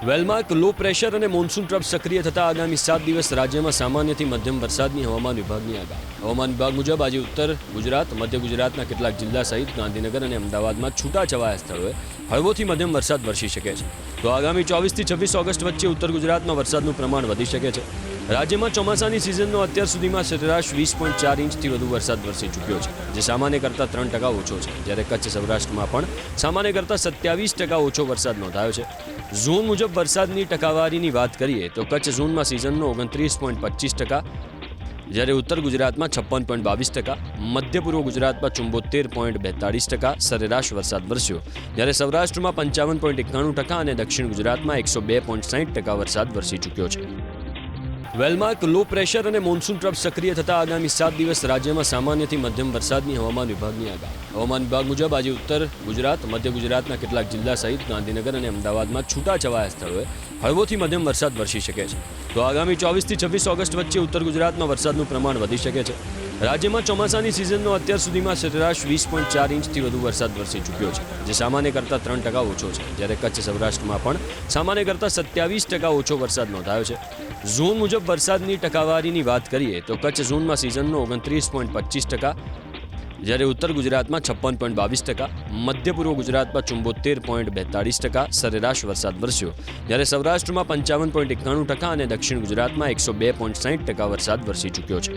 Well-marked low pressure અને monsoon trough સક્રિય થતા આગામી 7 દિવસ રાજ્યમાં સામાન્યથી મધ્યમ વરસાદની હવામાન વિભાગની આગાહી. હવામાન વિભાગ મુજબ આજે ઉત્તર ગુજરાત, મધ્ય ગુજરાતના કેટલાક જિલ્લા સહિત ગાંધીનગર અને અમદાવાદમાં છૂટાછવાયા સ્થળોએ હળવોથી મધ્યમ વરસાદ વરસી શકે છે. તો આગામી 24 થી 26 ઓગસ્ટ વચ્ચે ઉત્તર ગુજરાતમાં વરસાદનું પ્રમાણ વધી શકે છે. રાજ્યમાં ચોમાસાની સિઝનનો અત્યાર સુધીમાં સરેરાશ 20.4 ઇંચથી વધુ વરસાદ વરસી ચૂક્યો છે, જે સામાન્ય કરતાં 3% ઓછો છે. જ્યારે કચ્છ સૌરાષ્ટ્રમાં પણ સામાન્ય કરતાં 27% ઓછો વરસાદ નોંધાયો છે. ઝોન મુજબ વરસાદની ટકાવારીની વાત કરીએ તો કચ્છ ઝોનમાં સિઝનનો 29.25%, જ્યારે ઉત્તર ગુજરાતમાં 56.22%, મધ્ય પૂર્વ ગુજરાતમાં 74.42% સરેરાશ વરસાદ વરસ્યો, જ્યારે સૌરાષ્ટ્રમાં 55.91% અને દક્ષિણ ગુજરાતમાં 102.60% વરસાદ વરસી ચૂક્યો છે. વેલમાર્ક લો પ્રેશર અને મોન્સૂન ટ્રફ સક્રિય થતા આગામી 7 દિવસ રાજ્યમાં સામાન્યથી મધ્યમ વરસાદની હવામાન વિભાગની આગાહી. હવામાન વિભાગ મુજબ આજે ઉત્તર ગુજરાત, મધ્ય ગુજરાતના કેટલાક જિલ્લા સહિત ગાંધીનગર અને અમદાવાદમાં છૂટાછવાયા સ્થળોએ હળવોથી મધ્યમ વરસાદ વરસી શકે છે. તો આગામી 24 થી 26 ઓગસ્ટ વચ્ચે ઉત્તર ગુજરાતમાં વરસાદનું પ્રમાણ વધી શકે છે. રાજ્યમાં ચોમાસાની સિઝનનો અત્યાર સુધીમાં સરેરાશ 20.4 ઇંચથી વધુ વરસાદ વરસી ચૂક્યો છે, જે સામાન્ય કરતાં 3% ઓછો છે. જ્યારે કચ્છ સૌરાષ્ટ્રમાં પણ સામાન્ય કરતાં 27% ઓછો વરસાદ નોંધાયો છે. ઝોન મુજબ વરસાદની ટકાવારીની વાત કરીએ તો કચ્છ ઝોનમાં સિઝનનો 29.25%, જ્યારે ઉત્તર ગુજરાતમાં 56.22%, મધ્ય પૂર્વ ગુજરાતમાં 74.42% સરેરાશ વરસાદ વરસ્યો, જ્યારે સૌરાષ્ટ્રમાં 55.91% અને દક્ષિણ ગુજરાતમાં 102.60% વરસાદ વરસી ચૂક્યો છે.